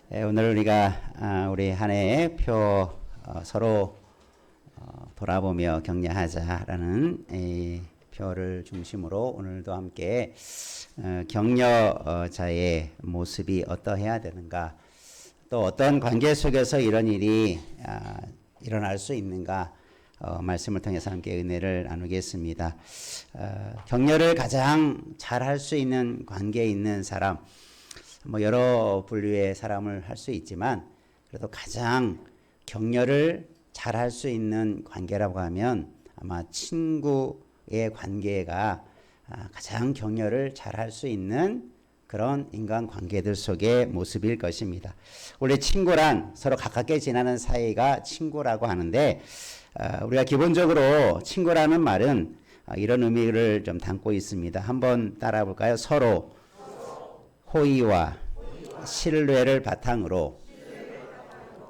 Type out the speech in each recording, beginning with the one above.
오늘 우리가 우리 한 해의 표 서로 돌아보며 격려하자라는 이 표를 중심으로 오늘도 함께 격려자의 모습이 어떠해야 되는가, 또 어떤 관계 속에서 이런 일이 일어날 수 있는가, 말씀을 통해서 함께 은혜를 나누겠습니다. 격려를 가장 잘 할 수 있는 관계에 있는 사람, 여러 분류의 사람을 할 수 있지만 그래도 가장 격려를 잘 할 수 있는 관계라고 하면 아마 친구의 관계가 가장 격려를 잘 할 수 있는 그런 인간 관계들 속의 모습일 것입니다. 원래 친구란 서로 가깝게 지내는 사이가 친구라고 하는데, 우리가 기본적으로 친구라는 말은 이런 의미를 좀 담고 있습니다. 한번 따라 볼까요? 서로 호의와 신뢰를 바탕으로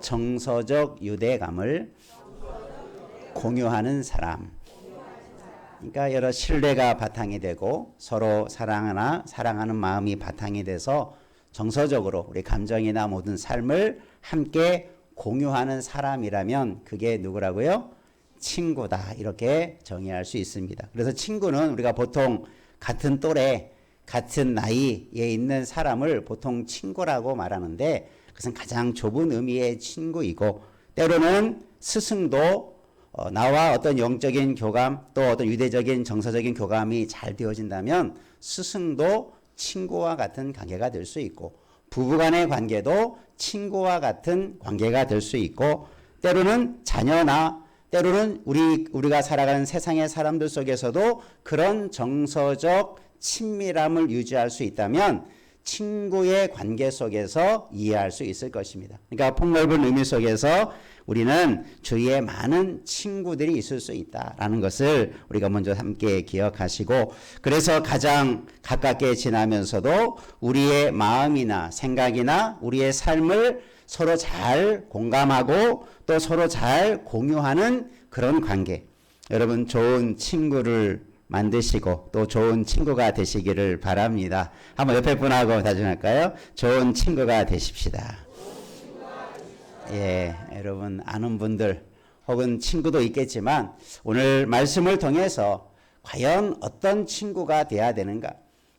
정서적 유대감을 공유하는 사람. 그러니까 여러 신뢰가 바탕이 되고 서로 사랑하는 마음이 바탕이 돼서 정서적으로 우리 감정이나 모든 삶을 함께 공유하는 사람이라면 그게 누구라고요? 친구다, 이렇게 정의할 수 있습니다. 그래서 친구는 우리가 보통 같은 또래, 같은 나이에 있는 사람을 보통 친구라고 말하는데, 그것은 가장 좁은 의미의 친구이고, 때로는 스승도 나와 어떤 영적인 교감, 또 어떤 유대적인 정서적인 교감이 잘 되어진다면 스승도 친구와 같은 관계가 될 수 있고, 부부간의 관계도 친구와 같은 관계가 될 수 있고, 때로는 자녀나 때로는 우리가 살아가는 세상의 사람들 속에서도 그런 정서적 친밀함을 유지할 수 있다면 친구의 관계 속에서 이해할 수 있을 것입니다. 그러니까 폭넓은 의미 속에서 우리는 주위에 많은 친구들이 있을 수 있다라는 것을 우리가 먼저 함께 기억하시고, 그래서 가장 가깝게 지나면서도 우리의 마음이나 생각이나 우리의 삶을 서로 잘 공감하고 또 서로 잘 공유하는 그런 관계. 여러분, 좋은 친구를 만드시고 또 좋은 친구가 되시기를 바랍니다. 한번 옆에 분하고 다짐할까요? 좋은 친구가 되십시다. 예, 여러분 아는 분들 혹은 친구도 있겠지만 오늘 말씀을 통해서 과연 어떤 친구가 돼야 되는가,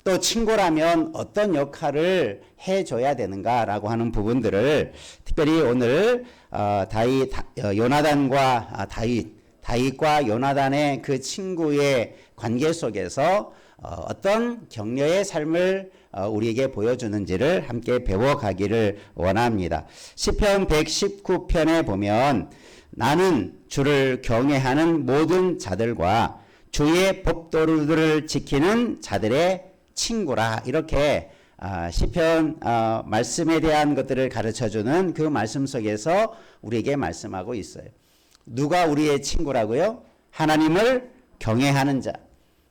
또 친구라면 어떤 역할을 해줘야 되는가라고 하는 부분들을 특별히 오늘 요나단과 다윗과 요나단의 그 친구의 관계 속에서 어떤 격려의 삶을 우리에게 보여주는지를 함께 배워가기를 원합니다. 시편 119편에 보면 나는 주를 경외하는 모든 자들과 주의 법도들을 지키는 자들의 친구라, 이렇게 시편 말씀에 대한 것들을 가르쳐주는 그 말씀 속에서 우리에게 말씀하고 있어요. 누가 우리의 친구라고요? 하나님을 경외하는 자,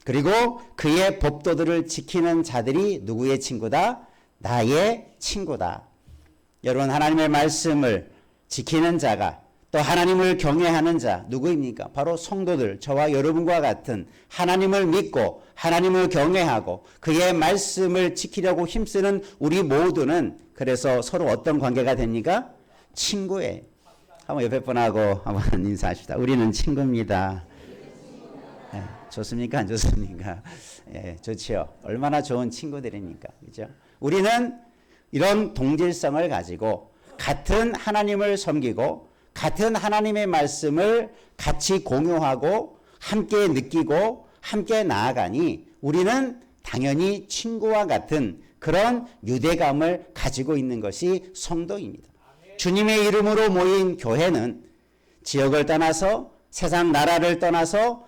그리고 그의 법도들을 지키는 자들이 누구의 친구다? 나의 친구다. 여러분, 하나님의 말씀을 지키는 자가, 또 하나님을 경외하는 자 누구입니까? 바로 성도들, 저와 여러분과 같은 하나님을 믿고 하나님을 경외하고 그의 말씀을 지키려고 힘쓰는 우리 모두는 그래서 서로 어떤 관계가 됩니까? 친구예요. 한번 옆에 분하고 한번 인사하십시다. 우리는 친구입니다. 예, 좋습니까? 안 좋습니까? 예, 좋지요. 얼마나 좋은 친구들입니까? 그죠? 우리는 이런 동질성을 가지고 같은 하나님을 섬기고 같은 하나님의 말씀을 같이 공유하고 함께 느끼고 함께 나아가니 우리는 당연히 친구와 같은 그런 유대감을 가지고 있는 것이 성도입니다. 주님의 이름으로 모인 교회는 지역을 떠나서 세상 나라를 떠나서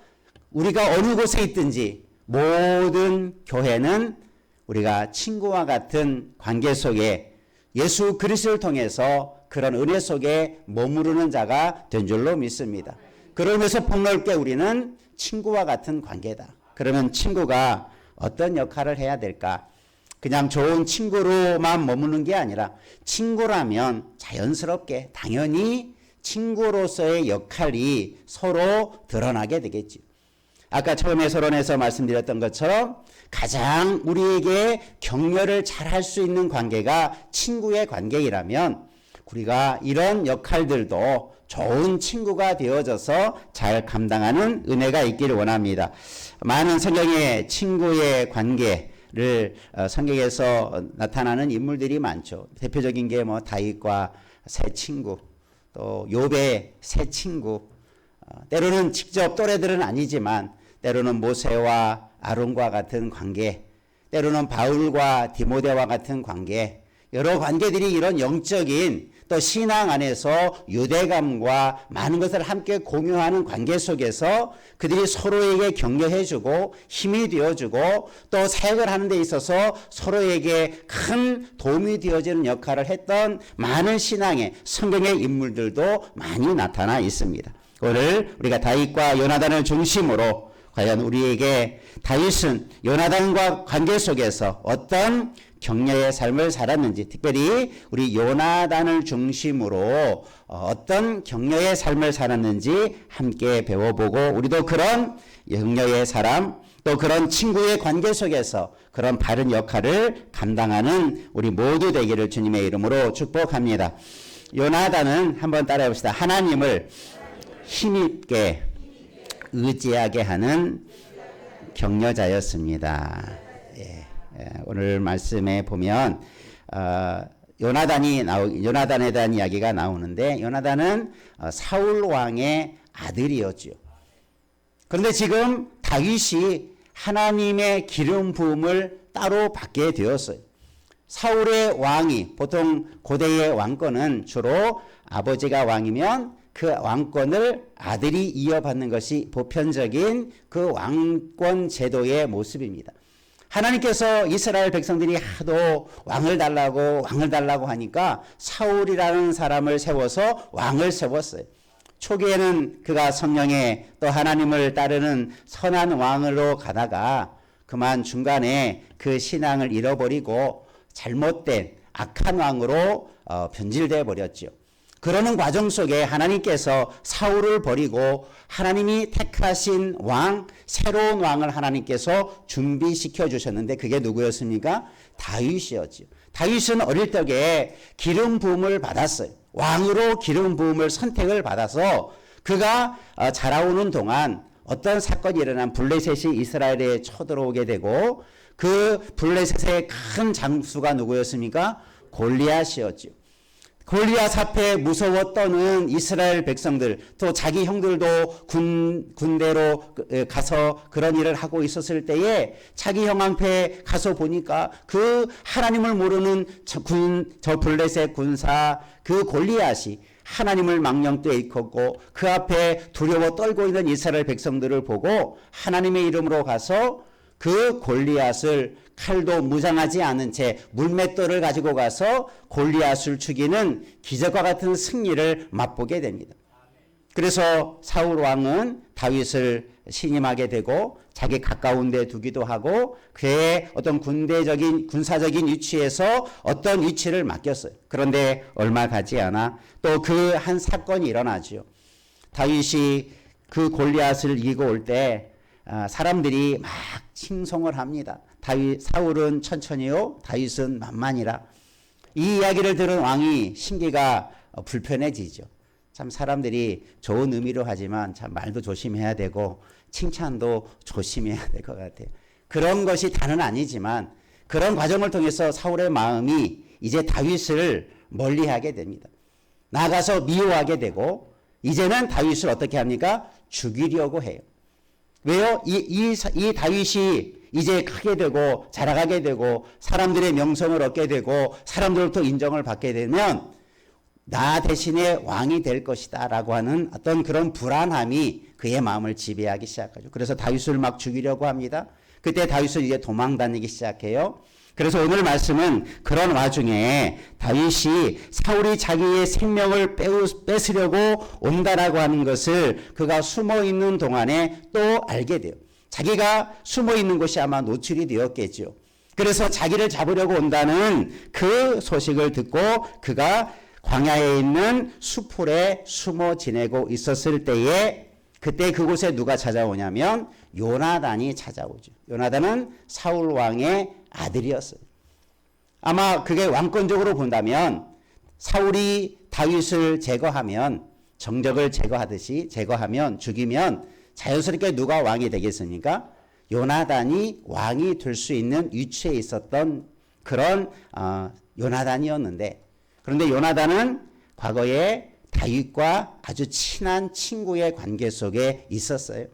우리가 어느 곳에 있든지 모든 교회는 우리가 친구와 같은 관계 속에 예수 그리스도를 통해서 그런 은혜 속에 머무르는 자가 된 줄로 믿습니다. 그러면서 폭넓게 우리는 친구와 같은 관계다. 그러면 친구가 어떤 역할을 해야 될까? 그냥 좋은 친구로만 머무는 게 아니라 친구라면 자연스럽게 당연히 친구로서의 역할이 서로 드러나게 되겠지. 아까 처음에 서론에서 말씀드렸던 것처럼 가장 우리에게 격려를 잘할 수 있는 관계가 친구의 관계이라면 우리가 이런 역할들도 좋은 친구가 되어져서 잘 감당하는 은혜가 있기를 원합니다. 많은 성경의 친구의 관계를 성경에서 나타나는 인물들이 많죠. 대표적인 게 뭐 다윗과 세 친구, 또 욥의 세 친구, 때로는 직접 또래들은 아니지만 때로는 모세와 아론과 같은 관계, 때로는 바울과 디모데와 같은 관계, 여러 관계들이 이런 영적인 또 신앙 안에서 유대감과 많은 것을 함께 공유하는 관계 속에서 그들이 서로에게 격려해주고 힘이 되어주고 또 사역을 하는 데 있어서 서로에게 큰 도움이 되어지는 역할을 했던 많은 신앙의 성경의 인물들도 많이 나타나 있습니다. 오늘 우리가 다윗과 요나단을 중심으로 과연 우리에게 다윗은 요나단과 관계 속에서 어떤 격려의 삶을 살았는지, 특별히 우리 요나단을 중심으로 어떤 격려의 삶을 살았는지 함께 배워보고 우리도 그런 격려의 사람, 또 그런 친구의 관계 속에서 그런 바른 역할을 감당하는 우리 모두 되기를 주님의 이름으로 축복합니다. 요나단은 한번 따라해 봅시다. 하나님을 힘있게 의지하게 하는 격려자였습니다. 오늘 말씀에 보면 요나단에 대한 이야기가 나오는데 요나단은 사울 왕의 아들이었죠. 그런데 지금 다윗이 하나님의 기름 부음을 따로 받게 되었어요. 사울의 왕이 보통 고대의 왕권은 주로 아버지가 왕이면 그 왕권을 아들이 이어받는 것이 보편적인 그 왕권 제도의 모습입니다. 하나님께서 이스라엘 백성들이 하도 왕을 달라고 하니까 사울이라는 사람을 세워서 왕을 세웠어요. 초기에는 그가 성령에 또 하나님을 따르는 선한 왕으로 가다가 그만 중간에 그 신앙을 잃어버리고 잘못된 악한 왕으로 변질되어 버렸죠. 그러는 과정 속에 하나님께서 사울을 버리고 하나님이 택하신 왕, 새로운 왕을 하나님께서 준비시켜 주셨는데 그게 누구였습니까? 다윗이었죠. 다윗은 어릴 적에 기름 부음을 받았어요. 왕으로 기름 부음을 선택을 받아서 그가 자라오는 동안 어떤 사건이 일어난 블레셋이 이스라엘에 쳐들어오게 되고 그 블레셋의 큰 장수가 누구였습니까? 골리앗이었죠. 골리앗 앞에 무서워 떠는 이스라엘 백성들, 또 자기 형들도 군대로 가서 그런 일을 하고 있었을 때에 자기 형 앞에 가서 보니까 그 하나님을 모르는 저 블레셋 군사 그 골리앗이 하나님을 망령되어 일컫고 그 앞에 두려워 떨고 있는 이스라엘 백성들을 보고 하나님의 이름으로 가서 그 골리앗을 칼도 무장하지 않은 채 물맷돌을 가지고 가서 골리앗을 죽이는 기적과 같은 승리를 맛보게 됩니다. 그래서 사울 왕은 다윗을 신임하게 되고 자기 가까운 데 두기도 하고 그의 어떤 군사적인 위치에서 어떤 위치를 맡겼어요. 그런데 얼마 가지 않아 또 그 한 사건이 일어나죠. 다윗이 그 골리앗을 이기고 올 때 사람들이 막 칭송을 합니다. 사울은 천천히요, 다윗은 만만이라. 이 이야기를 들은 왕이 심기가 불편해지죠. 참 사람들이 좋은 의미로 하지만 참 말도 조심해야 되고 칭찬도 조심해야 될 것 같아요. 그런 것이 다는 아니지만 그런 과정을 통해서 사울의 마음이 이제 다윗을 멀리하게 됩니다. 나아가서 미워하게 되고 이제는 다윗을 어떻게 합니까? 죽이려고 해요. 왜요? 이 다윗이 이제 크게 되고 자라가게 되고 사람들의 명성을 얻게 되고 사람들로부터 인정을 받게 되면 나 대신에 왕이 될 것이다 라고 하는 어떤 그런 불안함이 그의 마음을 지배하기 시작하죠. 그래서 다윗을 막 죽이려고 합니다. 그때 다윗은 이제 도망 다니기 시작해요. 그래서 오늘 말씀은 그런 와중에 다윗이 사울이 자기의 생명을 뺏으려고 온다라고 하는 것을 그가 숨어 있는 동안에 또 알게 돼요. 자기가 숨어 있는 곳이 아마 노출이 되었겠죠. 그래서 자기를 잡으려고 온다는 그 소식을 듣고 그가 광야에 있는 수풀에 숨어 지내고 있었을 때에 그때 그곳에 누가 찾아오냐면 요나단이 찾아오죠. 요나단은 사울 왕의 아들이었어요. 아마 그게 왕권적으로 본다면 사울이 다윗을 제거하면, 정적을 제거하듯이 제거하면, 죽이면 자연스럽게 누가 왕이 되겠습니까? 요나단이 왕이 될 수 있는 위치에 있었던 그런 요나단이었는데, 그런데 요나단은 과거에 다윗과 아주 친한 친구의 관계 속에 있었어요.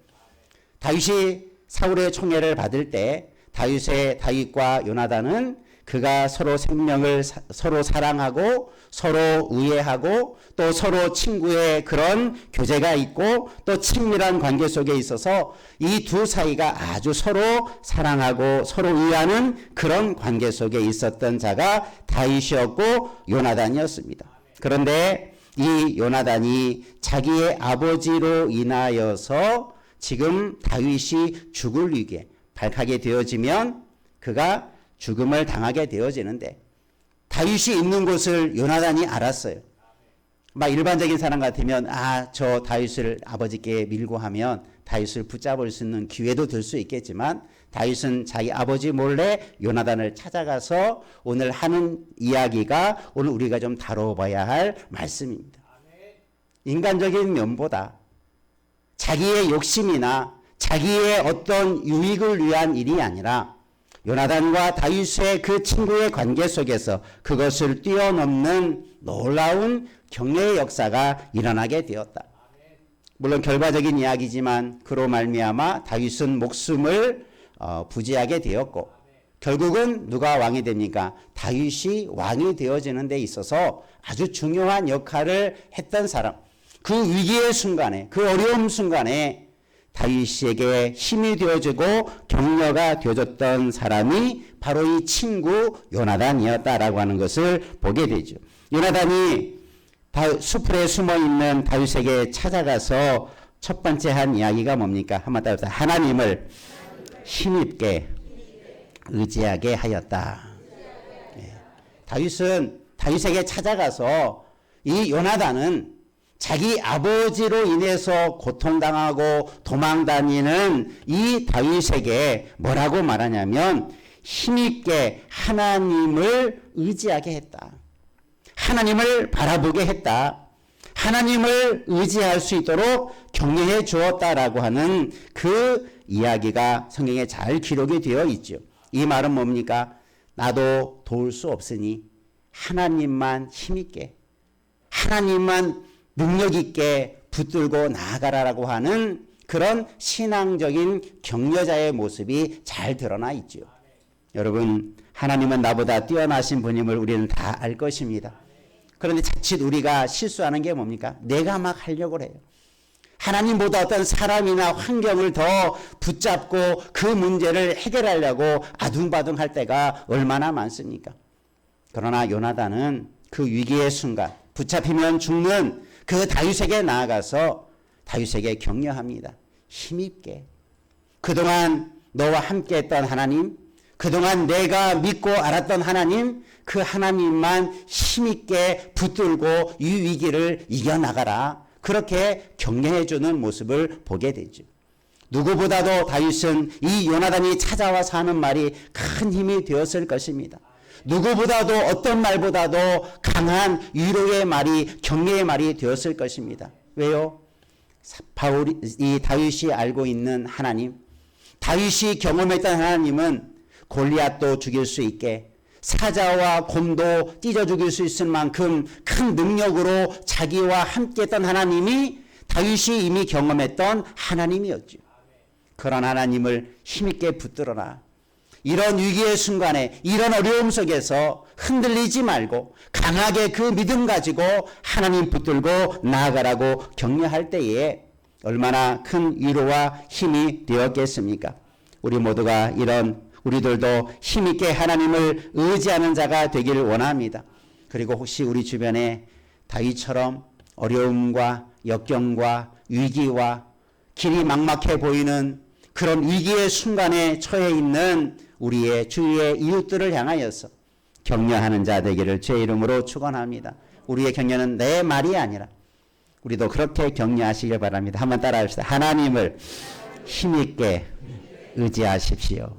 다윗이 사울의 총애를 받을 때 다윗과 요나단은 그가 서로 생명을 서로 사랑하고 서로 우애하고 또 서로 친구의 그런 교제가 있고 또 친밀한 관계 속에 있어서 이 두 사이가 아주 서로 사랑하고 서로 우애하는 그런 관계 속에 있었던 자가 다윗이었고 요나단이었습니다. 그런데 이 요나단이 자기의 아버지로 인하여서 지금 다윗이 죽을 위기에 발하게 되어지면 그가 죽음을 당하게 되어지는데, 다윗이 있는 곳을 요나단이 알았어요. 막 일반적인 사람 같으면 저 다윗을 아버지께 밀고 하면 다윗을 붙잡을 수 있는 기회도 될 수 있겠지만, 다윗은 자기 아버지 몰래 요나단을 찾아가서 오늘 하는 이야기가 오늘 우리가 좀 다뤄봐야 할 말씀입니다. 인간적인 면보다 자기의 욕심이나 자기의 어떤 유익을 위한 일이 아니라 요나단과 다윗의 그 친구의 관계 속에서 그것을 뛰어넘는 놀라운 격려의 역사가 일어나게 되었다. 물론 결과적인 이야기지만 그로 말미암아 다윗은 목숨을 부지하게 되었고, 결국은 누가 왕이 됩니까? 다윗이 왕이 되어지는 데 있어서 아주 중요한 역할을 했던 사람, 그 위기의 순간에, 그 어려움 순간에 다윗에게 힘이 되어주고 격려가 되어줬던 사람이 바로 이 친구 요나단이었다라고 하는 것을 보게 되죠. 요나단이 수풀에 숨어있는 다윗에게 찾아가서 첫 번째 한 이야기가 뭡니까? 한번 따라서 하나님을 힘있게 의지하게 하였다. 다윗은 다윗에게 찾아가서 이 요나단은 자기 아버지로 인해서 고통당하고 도망다니는 이 다윗에게 뭐라고 말하냐면 힘있게 하나님을 의지하게 했다. 하나님을 바라보게 했다. 하나님을 의지할 수 있도록 격려해 주었다라고 하는 그 이야기가 성경에 잘 기록이 되어 있죠. 이 말은 뭡니까? 나도 도울 수 없으니 하나님만 힘있게, 하나님만 능력 있게 붙들고 나아가라라고 하는 그런 신앙적인 격려자의 모습이 잘 드러나 있죠. 여러분, 하나님은 나보다 뛰어나신 분임을 우리는 다 알 것입니다. 그런데 자칫 우리가 실수하는 게 뭡니까? 내가 막 하려고 해요. 하나님보다 어떤 사람이나 환경을 더 붙잡고 그 문제를 해결하려고 아둥바둥 할 때가 얼마나 많습니까? 그러나 요나단은 그 위기의 순간, 붙잡히면 죽는 그 다윗에게 나아가서 다윗에게 격려합니다. 힘있게. 그동안 너와 함께 했던 하나님, 그동안 내가 믿고 알았던 하나님, 그 하나님만 힘있게 붙들고 이 위기를 이겨나가라. 그렇게 격려해주는 모습을 보게 되죠. 누구보다도 다윗은 이 요나단이 찾아와서 하는 말이 큰 힘이 되었을 것입니다. 누구보다도 어떤 말보다도 강한 위로의 말이, 격려의 말이 되었을 것입니다. 왜요? 이 다윗이 알고 있는 하나님, 다윗이 경험했던 하나님은 골리앗도 죽일 수 있게, 사자와 곰도 찢어 죽일 수 있을 만큼 큰 능력으로 자기와 함께했던 하나님이 다윗이 이미 경험했던 하나님이었죠. 그런 하나님을 힘있게 붙들어라. 이런 위기의 순간에, 이런 어려움 속에서 흔들리지 말고 강하게 그 믿음 가지고 하나님 붙들고 나아가라고 격려할 때에 얼마나 큰 위로와 힘이 되었겠습니까? 우리 모두가 우리들도 힘있게 하나님을 의지하는 자가 되기를 원합니다. 그리고 혹시 우리 주변에 다윗처럼 어려움과 역경과 위기와 길이 막막해 보이는 그런 위기의 순간에 처해 있는 우리의 주위의 이웃들을 향하여서 격려하는 자 되기를 주의 이름으로 축원합니다. 우리의 격려는 내 말이 아니라 우리도 그렇게 격려하시길 바랍니다. 한번 따라합시다. 하나님을 힘있게 의지하십시오.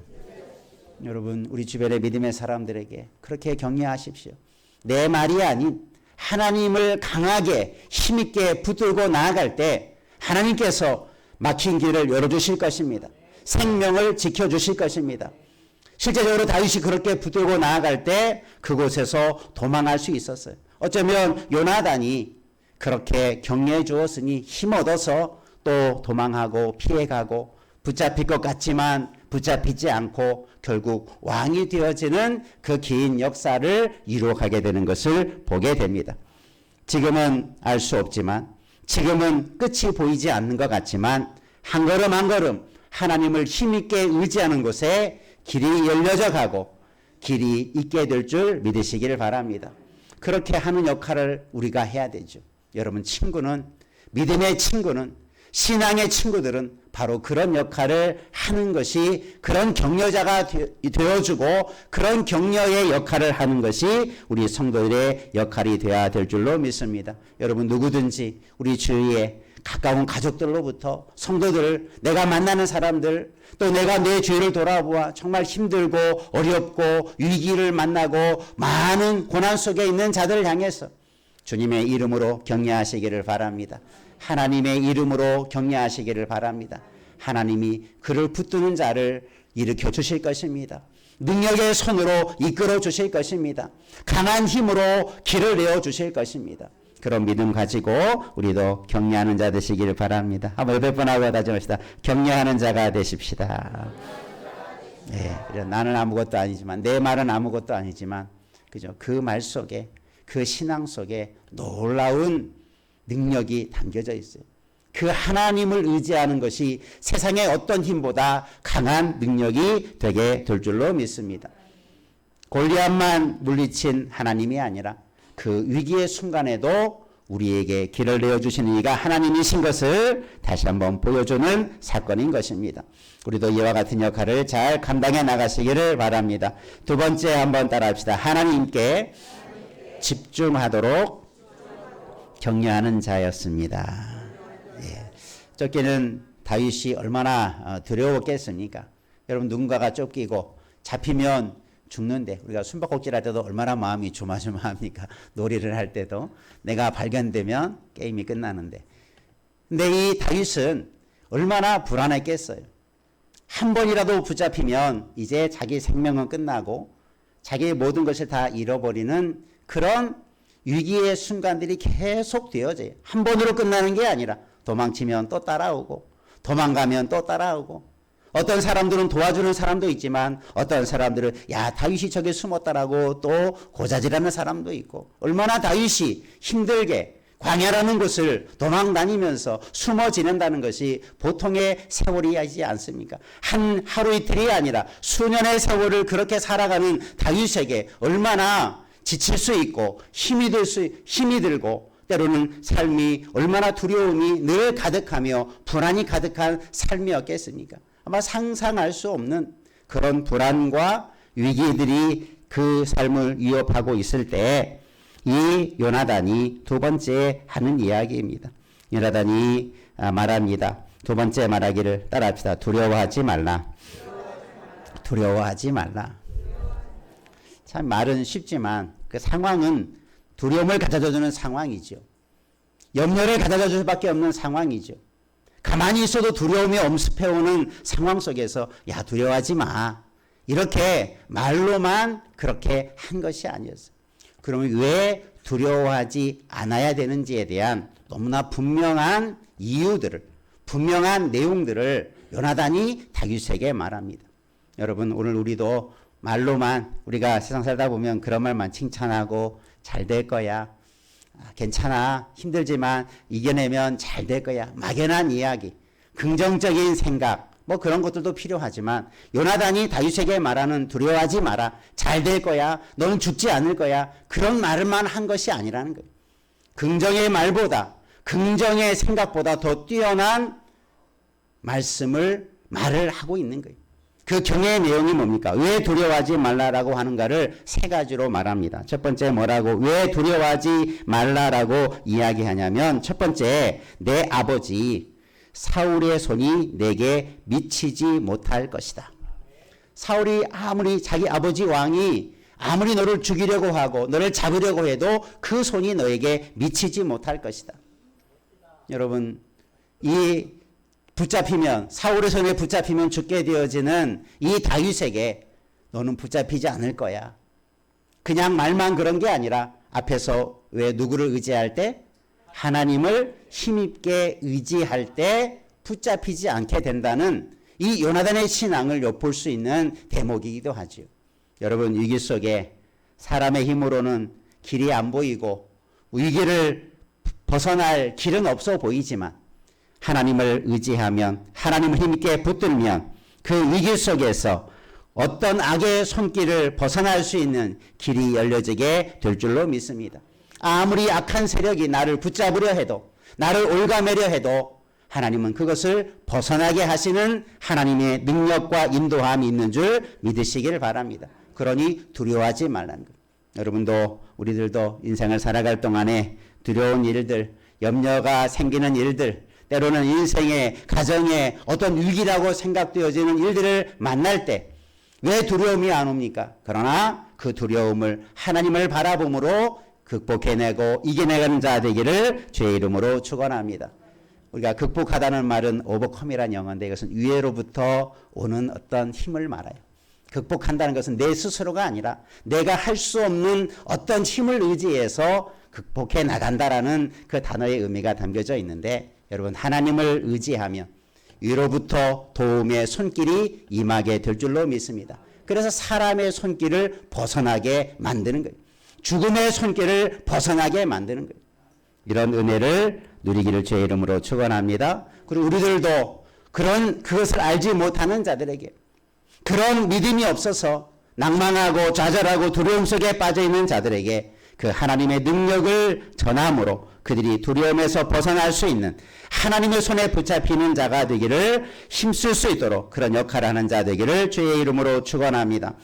여러분, 우리 주변의 믿음의 사람들에게 그렇게 격려하십시오. 내 말이 아닌 하나님을 강하게 힘있게 붙들고 나아갈 때 하나님께서 막힌 길을 열어주실 것입니다. 생명을 지켜주실 것입니다. 실제적으로 다윗이 그렇게 붙들고 나아갈 때 그곳에서 도망할 수 있었어요. 어쩌면 요나단이 그렇게 격려해 주었으니 힘 얻어서 또 도망하고 피해가고 붙잡힐 것 같지만 붙잡히지 않고 결국 왕이 되어지는 그 긴 역사를 이루어가게 되는 것을 보게 됩니다. 지금은 알 수 없지만, 지금은 끝이 보이지 않는 것 같지만 한 걸음 한 걸음 하나님을 힘있게 의지하는 곳에 길이 열려져 가고 길이 있게 될 줄 믿으시기를 바랍니다. 그렇게 하는 역할을 우리가 해야 되죠. 여러분, 친구는, 믿음의 친구는, 신앙의 친구들은 바로 그런 역할을 하는 것이, 그런 격려자가 되어주고 그런 격려의 역할을 하는 것이 우리 성도들의 역할이 되어야 될 줄로 믿습니다. 여러분, 누구든지 우리 주위에 가까운 가족들로부터 성도들, 내가 만나는 사람들, 또 내가 내 죄를 돌아보아 정말 힘들고 어렵고 위기를 만나고 많은 고난 속에 있는 자들을 향해서 주님의 이름으로 격려하시기를 바랍니다. 하나님의 이름으로 격려하시기를 바랍니다. 하나님이 그를 붙드는 자를 일으켜 주실 것입니다. 능력의 손으로 이끌어 주실 것입니다. 강한 힘으로 길을 내어 주실 것입니다. 그런 믿음 가지고 우리도 격려하는 자 되시기를 바랍니다. 한번 몇 번 하고 다짐합시다. 격려하는 자가 되십시다. 네, 나는 아무것도 아니지만, 내 말은 아무것도 아니지만, 그죠? 그 말 속에, 그 신앙 속에 놀라운 능력이 담겨져 있어요. 그 하나님을 의지하는 것이 세상의 어떤 힘보다 강한 능력이 되게 될 줄로 믿습니다. 골리앗만 물리친 하나님이 아니라 그 위기의 순간에도 우리에게 길을 내어주시는 이가 하나님이신 것을 다시 한번 보여주는 사건인 것입니다. 우리도 이와 같은 역할을 잘 감당해 나가시기를 바랍니다. 두 번째 한번 따라합시다. 하나님께 집중하도록 격려하는 자였습니다. 예. 쫓기는 다윗이 얼마나 두려웠겠습니까? 여러분, 누군가가 쫓기고 잡히면 죽는데, 우리가 숨바꼭질 할 때도 얼마나 마음이 조마조마합니까? 놀이를 할 때도 내가 발견되면 게임이 끝나는데. 근데 이 다윗은 얼마나 불안했겠어요. 한 번이라도 붙잡히면 이제 자기 생명은 끝나고 자기의 모든 것을 다 잃어버리는 그런 위기의 순간들이 계속 되어져요. 한 번으로 끝나는 게 아니라 도망치면 또 따라오고, 도망가면 또 따라오고, 어떤 사람들은 도와주는 사람도 있지만 어떤 사람들은 야, 다윗이 저기 숨었다라고 또 고자질하는 사람도 있고, 얼마나 다윗이 힘들게 광야라는 곳을 도망 다니면서 숨어 지낸다는 것이 보통의 세월이지 않습니까? 한 하루 이틀이 아니라 수년의 세월을 그렇게 살아가는 다윗에게 얼마나 지칠 수 있고 힘이 들고 때로는 삶이 얼마나 두려움이 늘 가득하며 불안이 가득한 삶이었겠습니까? 아마 상상할 수 없는 그런 불안과 위기들이 그 삶을 위협하고 있을 때 이 요나단이 두 번째 하는 이야기입니다. 요나단이 말합니다. 두 번째 말하기를 따라합시다. 두려워하지 말라. 두려워하지 말라. 참 말은 쉽지만 그 상황은 두려움을 가져다주는 상황이죠. 염려를 가져다줄 수밖에 없는 상황이죠. 가만히 있어도 두려움이 엄습해오는 상황 속에서 야, 두려워하지 마. 이렇게 말로만 그렇게 한 것이 아니었어요. 그러면 왜 두려워하지 않아야 되는지에 대한 너무나 분명한 이유들을, 분명한 내용들을 요나단이 다윗에게 말합니다. 여러분, 오늘 우리도 말로만, 우리가 세상 살다 보면 그런 말만 칭찬하고 잘 될 거야, 괜찮아, 힘들지만 이겨내면 잘 될 거야, 막연한 이야기, 긍정적인 생각, 뭐 그런 것들도 필요하지만 요나단이 다윗에게 말하는 두려워하지 마라, 잘 될 거야, 너는 죽지 않을 거야, 그런 말만 한 것이 아니라는 거예요. 긍정의 말보다, 긍정의 생각보다 더 뛰어난 말을 하고 있는 거예요. 그 경애의 내용이 뭡니까? 왜 두려워하지 말라라고 하는가를 세 가지로 말합니다. 첫 번째 뭐라고? 왜 두려워하지 말라라고 이야기하냐면, 첫 번째, 내 아버지 사울의 손이 내게 미치지 못할 것이다. 사울이 아무리 자기 아버지 왕이 아무리 너를 죽이려고 하고 너를 잡으려고 해도 그 손이 너에게 미치지 못할 것이다. 여러분, 이 붙잡히면, 사울의 손에 붙잡히면 죽게 되어지는 이 다윗에게 너는 붙잡히지 않을 거야. 그냥 말만 그런 게 아니라 앞에서 왜 누구를 의지할 때? 하나님을 힘있게 의지할 때 붙잡히지 않게 된다는 이 요나단의 신앙을 엿볼 수 있는 대목이기도 하죠. 여러분, 위기 속에 사람의 힘으로는 길이 안 보이고 위기를 벗어날 길은 없어 보이지만 하나님을 의지하면, 하나님을 힘있게 붙들면 그 위기 속에서 어떤 악의 손길을 벗어날 수 있는 길이 열려지게 될 줄로 믿습니다. 아무리 악한 세력이 나를 붙잡으려 해도, 나를 올가매려 해도 하나님은 그것을 벗어나게 하시는 하나님의 능력과 인도함이 있는 줄 믿으시길 바랍니다. 그러니 두려워하지 말라는 것. 여러분도, 우리들도 인생을 살아갈 동안에 두려운 일들, 염려가 생기는 일들, 때로는 인생의, 가정의 어떤 위기라고 생각되어지는 일들을 만날 때 왜 두려움이 안 옵니까? 그러나 그 두려움을 하나님을 바라봄으로 극복해내고 이겨내는 자 되기를 주의 이름으로 축원합니다. 우리가 극복하다는 말은 오버컴이라는 영어인데 이것은 위에로부터 오는 어떤 힘을 말해요. 극복한다는 것은 내 스스로가 아니라 내가 할 수 없는 어떤 힘을 의지해서 극복해 나간다라는 그 단어의 의미가 담겨져 있는데, 여러분, 하나님을 의지하면 위로부터 도움의 손길이 임하게 될 줄로 믿습니다. 그래서 사람의 손길을 벗어나게 만드는 거예요. 죽음의 손길을 벗어나게 만드는 거예요. 이런 은혜를 누리기를 주의 이름으로 축원합니다. 그리고 우리들도 그것을 알지 못하는 자들에게, 그런 믿음이 없어서 낭만하고 좌절하고 두려움 속에 빠져 있는 자들에게 그 하나님의 능력을 전함으로 그들이 두려움에서 벗어날 수 있는, 하나님의 손에 붙잡히는 자가 되기를, 힘쓸 수 있도록 그런 역할을 하는 자 되기를 주의 이름으로 축원합니다.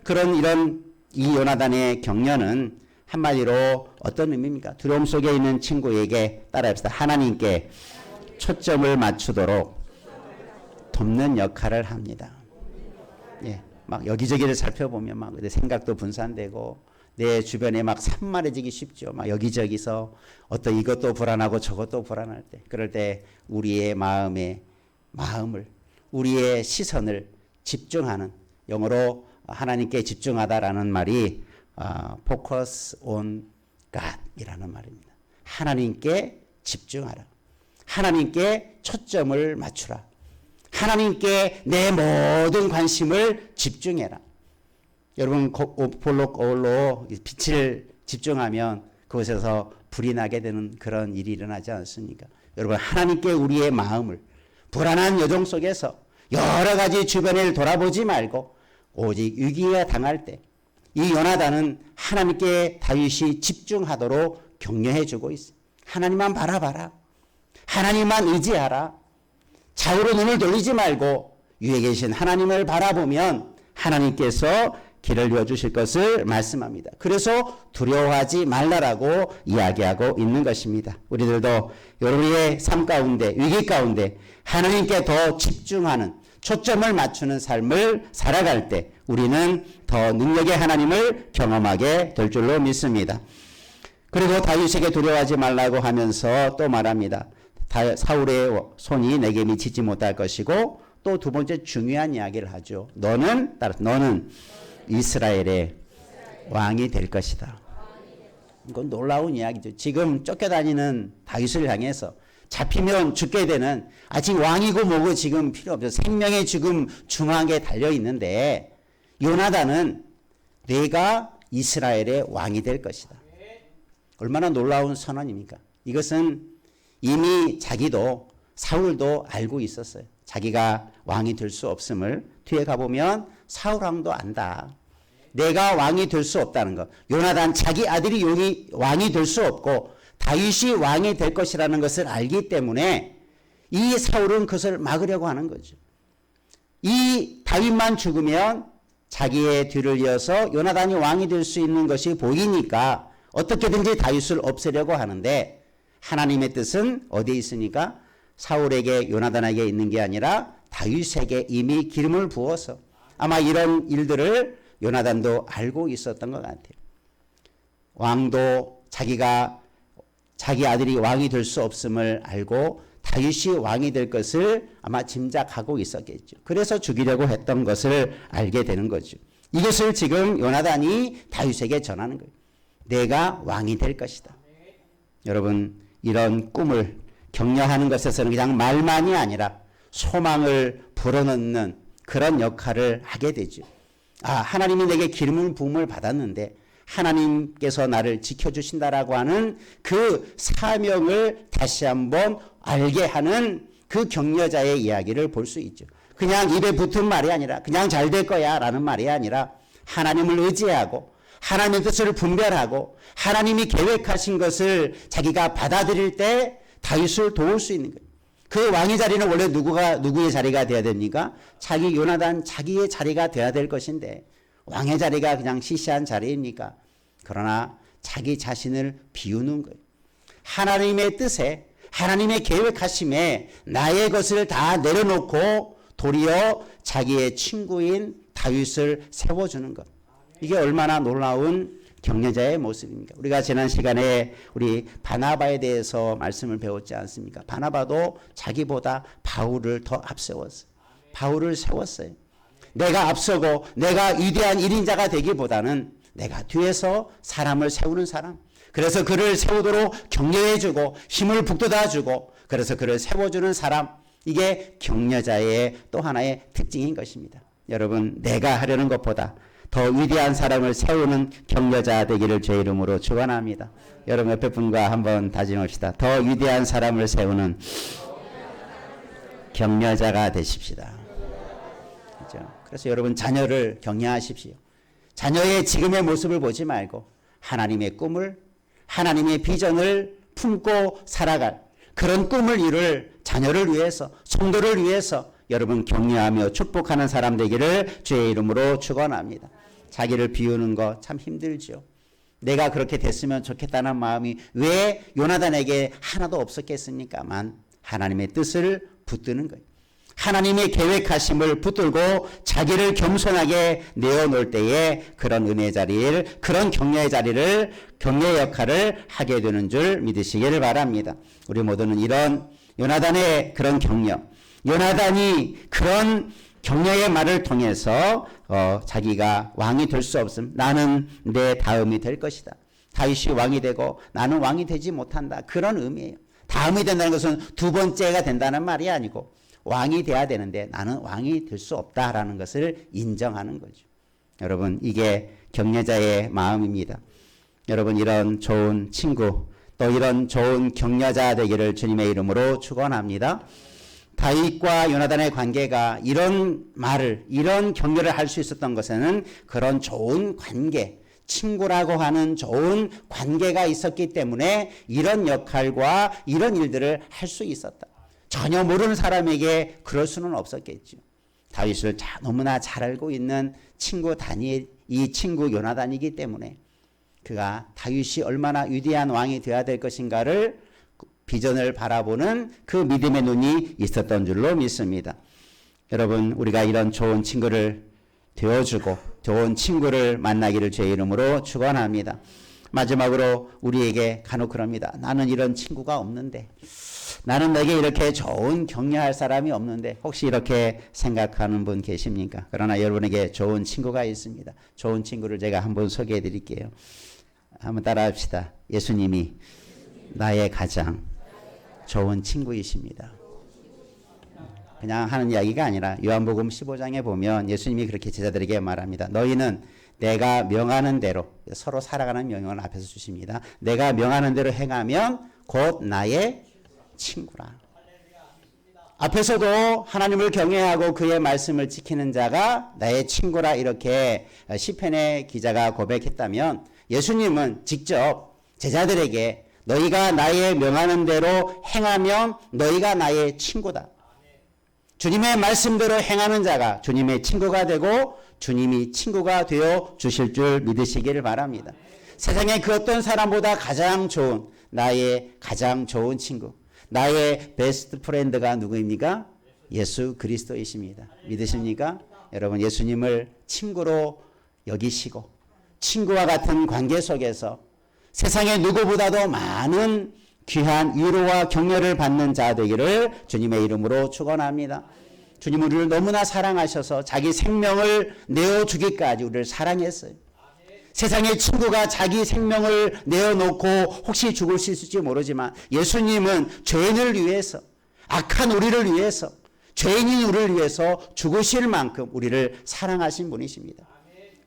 이런 이 요나단의 격려는 한마디로 어떤 의미입니까? 두려움 속에 있는 친구에게 따라합시다. 하나님께 초점을 맞추도록 돕는 역할을 합니다. 예, 막 여기저기를 살펴보면 막 내 생각도 분산되고 내 주변에 막 산만해지기 쉽죠. 막 여기저기서 어떤 이것도 불안하고 저것도 불안할 때, 그럴 때 우리의 마음을, 우리의 시선을 집중하는, 영어로 하나님께 집중하다라는 말이 focus on God이라는 말입니다. 하나님께 집중하라. 하나님께 초점을 맞추라. 하나님께 내 모든 관심을 집중해라. 여러분, 볼록 거울로 빛을 집중하면 그곳에서 불이 나게 되는 그런 일이 일어나지 않습니까? 여러분, 하나님께 우리의 마음을, 불안한 여정 속에서 여러 가지 주변을 돌아보지 말고 오직 위기가 당할 때 이 요나단은 하나님께 다윗이 집중하도록 격려해 주고 있어요. 하나님만 바라봐라. 하나님만 의지하라. 좌우로 눈을 돌리지 말고 위에 계신 하나님을 바라보면 하나님께서 길을 이어주실 것을 말씀합니다. 그래서 두려워하지 말라라고 이야기하고 있는 것입니다. 우리들도 우리의 삶 가운데, 위기 가운데 하나님께 더 집중하는, 초점을 맞추는 삶을 살아갈 때 우리는 더 능력의 하나님을 경험하게 될 줄로 믿습니다. 그리고 다윗에게 두려워하지 말라고 하면서 또 말합니다. 사울의 손이 내게 미치지 못할 것이고, 또 두 번째 중요한 이야기를 하죠. 너는 이스라엘의 왕이 될 것이다. 이건 놀라운 이야기죠. 지금 쫓겨다니는 다윗을 향해서 잡히면 죽게 되는, 지금 왕이고 뭐고 지금 필요 없죠. 생명의 지금 중앙에 달려 있는데, 요나단은 내가 이스라엘의 왕이 될 것이다. 얼마나 놀라운 선언입니까? 이것은 이미 자기도, 사울도 알고 있었어요. 자기가 왕이 될 수 없음을. 뒤에 가보면 사울 왕도 안다. 내가 왕이 될 수 없다는 것. 요나단 자기 아들이 왕이 될 수 없고 다윗이 왕이 될 것이라는 것을 알기 때문에 이 사울은 그것을 막으려고 하는 거죠. 이 다윗만 죽으면 자기의 뒤를 이어서 요나단이 왕이 될 수 있는 것이 보이니까 어떻게든지 다윗을 없애려고 하는데, 하나님의 뜻은 어디에 있으니까? 사울에게 요나단에게 있는 게 아니라 다윗에게 이미 기름을 부어서 아마 이런 일들을 요나단도 알고 있었던 것 같아요. 왕도 자기 아들이 왕이 될 수 없음을 알고 다윗이 왕이 될 것을 아마 짐작하고 있었겠죠. 그래서 죽이려고 했던 것을 알게 되는 거죠. 이것을 지금 요나단이 다윗에게 전하는 거예요. 내가 왕이 될 것이다. 여러분, 이런 꿈을 격려하는 것에서는 그냥 말만이 아니라 소망을 불어넣는 그런 역할을 하게 되죠. 하나님이 내게 기름을 부음을 받았는데 하나님께서 나를 지켜주신다라고 하는 그 사명을 다시 한번 알게 하는 그 격려자의 이야기를 볼 수 있죠. 그냥 입에 붙은 말이 아니라 그냥 잘 될 거야 라는 말이 아니라 하나님을 의지하고 하나님의 뜻을 분별하고 하나님이 계획하신 것을 자기가 받아들일 때 다윗을 도울 수 있는 거예요. 그 왕의 자리는 원래 누구의 자리가 돼야 됩니까? 자기 요나단 자기의 자리가 돼야 될 것인데 왕의 자리가 그냥 시시한 자리입니까? 그러나 자기 자신을 비우는 거예요. 하나님의 뜻에 하나님의 계획하심에 나의 것을 다 내려놓고 도리어 자기의 친구인 다윗을 세워주는 것. 이게 얼마나 놀라운 격려자의 모습입니까? 우리가 지난 시간에 우리 바나바에 대해서 말씀을 배웠지 않습니까? 바나바도 자기보다 바울을 더 앞세웠어요. 바울을 세웠어요. 내가 앞서고 내가 위대한 1인자가 되기보다는 내가 뒤에서 사람을 세우는 사람. 그래서 그를 세우도록 격려해주고 힘을 북돋아주고 그래서 그를 세워주는 사람. 이게 격려자의 또 하나의 특징인 것입니다. 여러분, 내가 하려는 것보다 더 위대한 사람을 세우는 격려자 되기를 주의 이름으로 축원합니다. 여러분 옆에 분과 한번 다짐합시다. 더 위대한 사람을 세우는 격려자가 되십시다. 그렇죠? 그래서 여러분 자녀를 격려하십시오. 자녀의 지금의 모습을 보지 말고 하나님의 꿈을 하나님의 비전을 품고 살아갈 그런 꿈을 이룰 자녀를 위해서 성도를 위해서 여러분 격려하며 축복하는 사람 되기를 주의 이름으로 축원합니다. 자기를 비우는 거 참 힘들죠. 내가 그렇게 됐으면 좋겠다는 마음이 왜 요나단에게 하나도 없었겠습니까만 하나님의 뜻을 붙드는 거예요. 하나님의 계획하심을 붙들고 자기를 겸손하게 내어놓을 때에 그런 은혜 자리를 그런 격려의 자리를 격려의 역할을 하게 되는 줄 믿으시기를 바랍니다. 우리 모두는 이런 요나단의 그런 격려 요나단이 그런 격려의 말을 통해서 자기가 왕이 될 수 없음. 나는 내 다음이 될 것이다. 다윗이 왕이 되고 나는 왕이 되지 못한다. 그런 의미예요. 다음이 된다는 것은 두 번째가 된다는 말이 아니고 왕이 돼야 되는데 나는 왕이 될 수 없다라는 것을 인정하는 거죠. 여러분 이게 격려자의 마음입니다. 여러분 이런 좋은 친구 또 이런 좋은 격려자 되기를 주님의 이름으로 축원합니다. 다윗과 요나단의 관계가 이런 말을 이런 격려를 할 수 있었던 것에는 그런 좋은 관계 친구라고 하는 좋은 관계가 있었기 때문에 이런 역할과 이런 일들을 할 수 있었다. 전혀 모르는 사람에게 그럴 수는 없었겠죠. 다윗을 너무나 잘 알고 있는 친구 다니엘 이 친구 요나단이기 때문에 그가 다윗이 얼마나 위대한 왕이 되어야 될 것인가를 비전을 바라보는 그 믿음의 눈이 있었던 줄로 믿습니다. 여러분 우리가 이런 좋은 친구를 되어주고 좋은 친구를 만나기를 주의 이름으로 축원합니다. 마지막으로 우리에게 간혹 그럽니다. 나는 이런 친구가 없는데 나는 내게 이렇게 좋은 격려할 사람이 없는데 혹시 이렇게 생각하는 분 계십니까? 그러나 여러분에게 좋은 친구가 있습니다. 좋은 친구를 제가 한번 소개해 드릴게요. 한번 따라 합시다. 예수님이 나의 가장 좋은 친구이십니다. 그냥 하는 이야기가 아니라 요한복음 15장에 보면 예수님이 그렇게 제자들에게 말합니다. 너희는 내가 명하는 대로 서로 살아가는 명령을 앞에서 주십니다. 내가 명하는 대로 행하면 곧 나의 친구라. 앞에서도 하나님을 경외하고 그의 말씀을 지키는 자가 나의 친구라 이렇게 시편의 기자가 고백했다면 예수님은 직접 제자들에게 너희가 나의 명하는 대로 행하면 너희가 나의 친구다. 주님의 말씀대로 행하는 자가 주님의 친구가 되고 주님이 친구가 되어 주실 줄 믿으시기를 바랍니다. 세상에 그 어떤 사람보다 가장 좋은 나의 가장 좋은 친구 나의 베스트 프렌드가 누구입니까? 예수 그리스도이십니다. 믿으십니까? 여러분 예수님을 친구로 여기시고 친구와 같은 관계 속에서 세상의 누구보다도 많은 귀한 위로와 격려를 받는 자 되기를 주님의 이름으로 축원합니다. 주님 우리를 너무나 사랑하셔서 자기 생명을 내어주기까지 우리를 사랑했어요. 세상의 친구가 자기 생명을 내어놓고 혹시 죽을 수 있을지 모르지만 예수님은 죄인을 위해서 악한 우리를 위해서 죄인인 우리를 위해서 죽으실 만큼 우리를 사랑하신 분이십니다.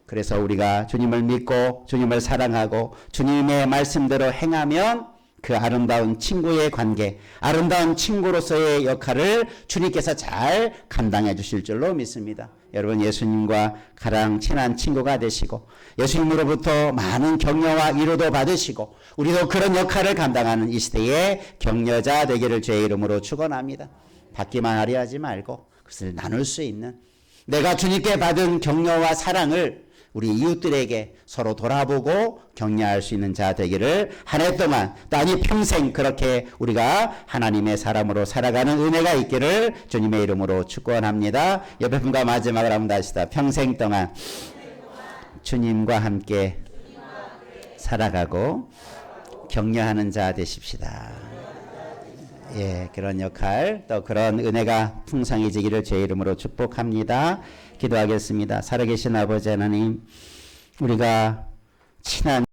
그래서 우리가 주님을 믿고 주님을 사랑하고 주님의 말씀대로 행하면 그 아름다운 친구의 관계, 아름다운 친구로서의 역할을 주님께서 잘 감당해 주실 줄로 믿습니다. 여러분 예수님과 가장 친한 친구가 되시고 예수님으로부터 많은 격려와 위로도 받으시고 우리도 그런 역할을 감당하는 이 시대의 격려자 되기를 주의 이름으로 축원합니다. 받기만 하려 하지 말고 그것을 나눌 수 있는 내가 주님께 받은 격려와 사랑을 우리 이웃들에게 서로 돌아보고 격려할 수 있는 자 되기를 한 해 동안 또 아니 평생 그렇게 우리가 하나님의 사람으로 살아가는 은혜가 있기를 주님의 이름으로 축원합니다. 옆에 분과 마지막으로 한번 다시다. 평생 동안 주님과 함께 살아가고 격려하는 자 되십시다. 예, 그런 역할 또 그런 은혜가 풍성해지기를 제 이름으로 축복합니다. 기도하겠습니다. 살아계신 아버지 하나님, 우리가 친한